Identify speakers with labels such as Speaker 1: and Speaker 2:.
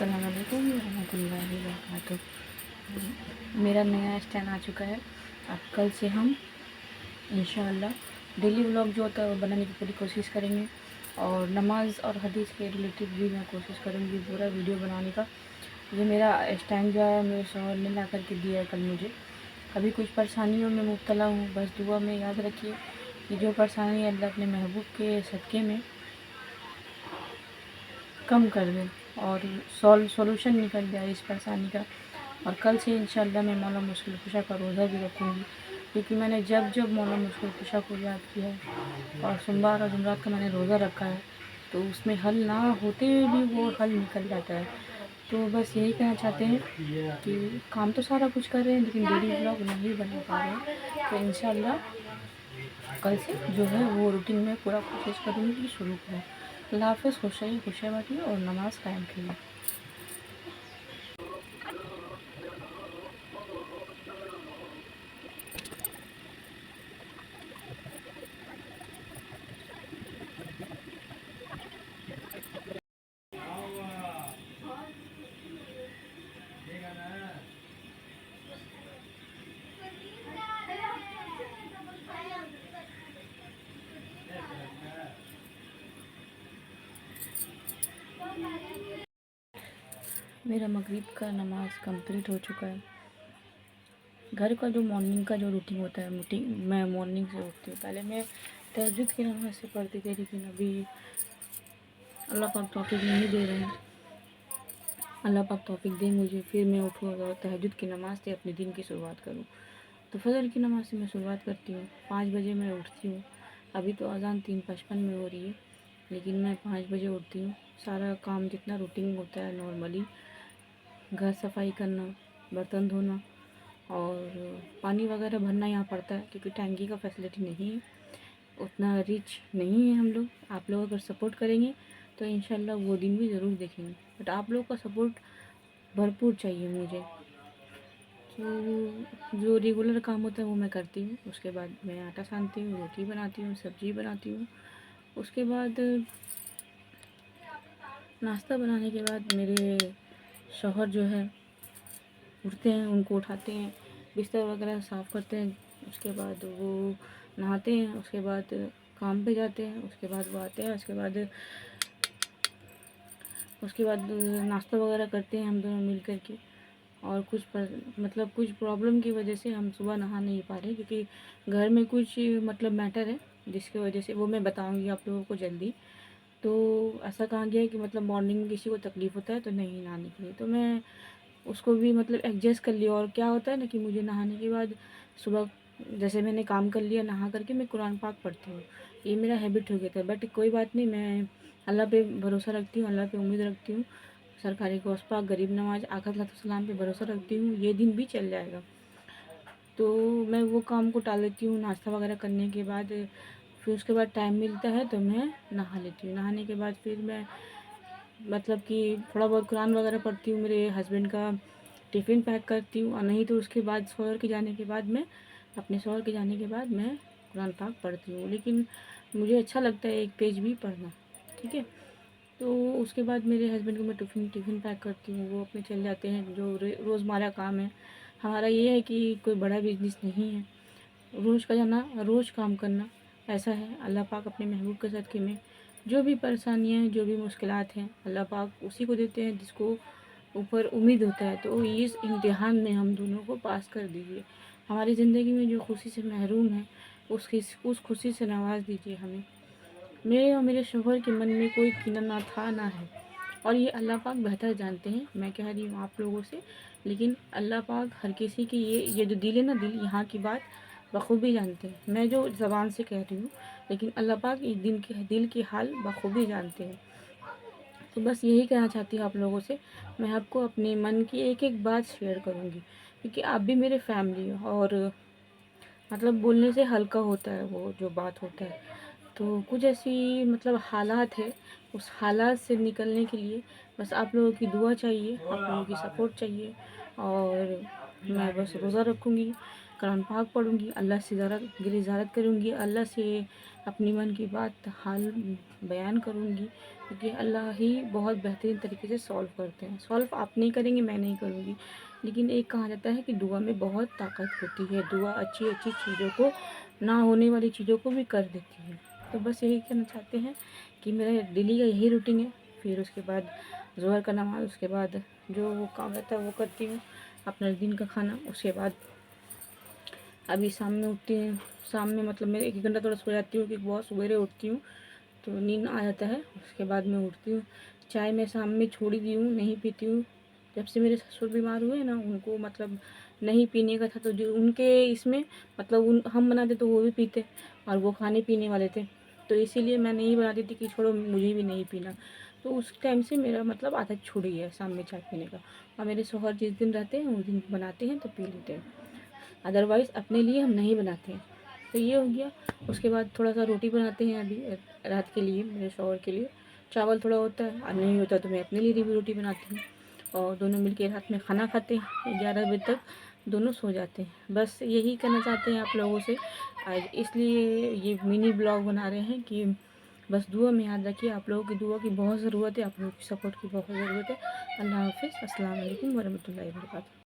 Speaker 1: अस्सलाम वालेकुम रहमतुल्लाहि व बरकातुहू। मेरा नया स्टैंड आ चुका है। अब कल से हम इंशाअल्लाह डेली व्लॉग जो होता है वो बनाने की पूरी कोशिश करेंगे, और नमाज और हदीस के रिलेटेड भी मैं कोशिश करूँगी पूरा वीडियो बनाने का। ये मेरा स्टैंड जो है मेरे शौहर ने ला करके दिया है कल मुझे। अभी कुछ परेशानियों में मुब्तला हूँ, बस दुआ में याद रखिए कि जो परेशानी अल्लाह अपने महबूब के सदक़े में कम कर दें और सॉल्यूशन निकल जाए इस परेशानी का। और कल से इंशाअल्लाह मैं मौला मुश्किल कुशा का रोज़ा भी रखूँगी, क्योंकि मैंने जब जब मौला मुश्किल कुशा को याद किया है और सोमवार और जुमरात का मैंने रोज़ा रखा है, तो उसमें हल ना होते हुए भी वो हल निकल जाता है। तो बस यही कहना चाहते हैं कि काम तो सारा कुछ कर रहे हैं लेकिन डेली व्लॉग नहीं बना पा रहे हैं। तो इंशाअल्लाह कल से जो है वो रूटीन में पूरा कोशिश करूँगी कि शुरू करूँ। अल्लाह हाफ़िज़। खुश रहिए, खुशियाँ बाँटिए और नमाज़ कायम कीजिए। मेरा मगरिब का नमाज़ कंप्लीट हो चुका है। घर का जो मॉर्निंग का जो रूटीन होता है, मैं मॉर्निंग से उठती हूँ। पहले मैं तहज्जुद की नमाज़ से पढ़ती थी, लेकिन अभी अल्लाह पाक तौफीक नहीं दे रहे हैं। अल्लाह पाक तौफीक दे मुझे, फिर मैं उठूँ और तहज्जुद की नमाज़ से अपने दिन की शुरुआत करूँ। तो फजर की नमाज़ से मैं शुरुआत करती हूँ। 5 बजे मैं उठती हूँ। अभी तो अज़ान 3:55 में हो रही है, लेकिन मैं 5 बजे उठती हूँ। सारा काम जितना रूटीन होता है नॉर्मली, घर सफाई करना, बर्तन धोना और पानी वगैरह भरना यहाँ पड़ता है, क्योंकि टैंकी का फैसिलिटी नहीं है, उतना रिच नहीं है हम लोग। आप लोग अगर सपोर्ट करेंगे तो इंशाल्लाह वो दिन भी ज़रूर देखेंगे, बट आप लोग का सपोर्ट भरपूर चाहिए मुझे। तो जो रेगुलर काम होता है वो मैं करती हूँ। उसके बाद मैं आटा सानती हूँ, रोटी बनाती हूँ, सब्ज़ी बनाती हूँ। उसके बाद नाश्ता बनाने के बाद मेरे शौहर जो है उठते हैं, उनको उठाते हैं, बिस्तर वगैरह साफ़ करते हैं। उसके बाद वो नहाते हैं, उसके बाद काम पे जाते हैं, उसके बाद वो आते हैं, उसके बाद नाश्ता वगैरह करते हैं हम दोनों मिल कर के। और कुछ प्रॉब्लम की वजह से हम सुबह नहा नहीं पा रहे, क्योंकि घर में कुछ मैटर है, जिसकी वजह से वो मैं बताऊंगी आप लोगों को जल्दी। तो ऐसा कहा गया है कि मॉर्निंग में किसी को तकलीफ़ होता है तो नहीं नहाने के लिए, तो मैं उसको भी एडजस्ट कर लिया। और क्या होता है ना कि मुझे नहाने के बाद सुबह जैसे मैंने काम कर लिया, नहा करके मैं कुरान पाक पढ़ती हूँ। ये मेरा हैबिट हो गया था, बट कोई बात नहीं, मैं अल्लाह पे भरोसा रखती हूँ, अल्लाह पे उम्मीद रखती हूँ। सरकारी गौस पाक, गरीब नवाज, आका सलाम पे भरोसा रखती हूँ, ये दिन भी चल जाएगा। तो मैं वो काम को टाल देती हूँ नाश्ता वगैरह करने के बाद। फिर उसके बाद टाइम मिलता है तो मैं नहा लेती हूँ। नहाने के बाद फिर मैं कि थोड़ा बहुत कुरान वगैरह पढ़ती हूँ, मेरे हस्बैंड का टिफ़िन पैक करती हूँ, और नहीं तो उसके बाद शौहर के जाने के बाद मैं कुरान पाक पढ़ती हूँ। लेकिन मुझे अच्छा लगता है एक पेज भी पढ़ना, ठीक है। तो उसके बाद मेरे हस्बैंड को मैं टिफ़िन पैक करती हूँ, वो अपने चले जाते हैं। जो रोज़मर्रा काम है हमारा, ये है कि कोई बड़ा बिजनेस नहीं है, रोज़ का जाना, रोज़ काम करना, ऐसा है। अल्लाह पाक अपने महबूब के सदक़े में जो भी परेशानियाँ हैं, जो भी मुश्किलात हैं, अल्लाह पाक उसी को देते हैं जिसको ऊपर उम्मीद होता है। तो इस इम्तिहान में हम दोनों को पास कर दीजिए। हमारी ज़िंदगी में जो खुशी से महरूम है, उस खुशी से नवाज़ दीजिए हमें। मेरे और मेरे शौहर के मन में कोई कीना ना था ना है, और ये अल्लाह पाक बेहतर जानते हैं। मैं कह रही हूँ आप लोगों से, लेकिन अल्लाह पाक हर किसी की ये जो दिल है ना, दिल यहाँ की बात बखूबी जानते हैं। मैं जो ज़बान से कह रही हूँ, लेकिन अल्लाह पाक ये दिल की हाल बखूबी जानते हैं। तो बस यही कहना चाहती हूँ आप लोगों से। मैं आपको अपने मन की एक एक बात शेयर करूँगी, क्योंकि आप भी मेरे फैमिली हो, और बोलने से हल्का होता है वो जो बात होता है। तो कुछ ऐसी हालात है, उस हालात से निकलने के लिए बस आप लोगों की दुआ चाहिए, आप लोगों की सपोर्ट चाहिए। और मैं बस रोज़ा रखूँगी, कुरान पाक पढ़ूँगी, अल्लाह से ज़ियारत करूँगी, अल्लाह से अपनी मन की बात हाल बयान करूँगी, क्योंकि अल्लाह ही बहुत बेहतरीन तरीके से सॉल्व करते हैं। सॉल्व आप नहीं करेंगे, मैं नहीं करूँगी, लेकिन एक कहा जाता है कि दुआ में बहुत ताकत होती है। दुआ अच्छी-अच्छी चीज़ों को, ना होने वाली चीज़ों को भी कर देती है। तो बस यही कहना चाहते हैं कि मेरा डेली का यही रूटीन है। फिर उसके बाद ज़ोहर का नमाज़, उसके बाद जो वो काम रहता है वो करती हूँ, अपना दिन का खाना। उसके बाद अभी शाम में उठती हूँ, शाम में मतलब मैं 1 घंटा थोड़ा सो जाती हूँ, क्योंकि बहुत सवेरे उठती हूँ तो नींद आ जाता है। उसके बाद मैं उठती हूँ। चाय मैं शाम में छोड़ ही दी हूँ, नहीं पीती हूँ। जब से मेरे ससुर बीमार हुए ना, उनको मतलब नहीं पीने का था, तो जो उनके इसमें मतलब उन हम बनाते तो वो भी पीते, और वो खाने पीने वाले थे, तो इसीलिए मैं नहीं बनाती थी कि छोड़ो मुझे भी नहीं पीना। तो उस टाइम से मेरा मतलब आदत छूट गई है शाम में चाय पीने का। और मेरे शौहर जिस दिन रहते हैं उस दिन बनाते हैं तो पी लेते हैं, अदरवाइज़ अपने लिए हम नहीं बनाते हैं। तो ये हो गया। उसके बाद थोड़ा सा रोटी बनाते हैं अभी रात के लिए, मेरे शौहर के लिए। चावल थोड़ा होता है, और नहीं होता तो मैं अपने लिए भी रोटी बनाती हूँ, और दोनों मिलके रात में खाना खाते हैं। 11 बजे तक दोनों सो जाते हैं। बस यही कहना चाहते हैं आप लोगों से आज, इसलिए ये मिनी ब्लॉग बना रहे हैं कि बस दुआ में याद रखिए, आप लोगों की दुआ की बहुत ज़रूरत है, आप लोगों की सपोर्ट की बहुत ज़रूरत है। अल्लाह हाफ़िज़, अस्सलाम वालेकुम वरहमतुल्लाहि वबरकातुहू।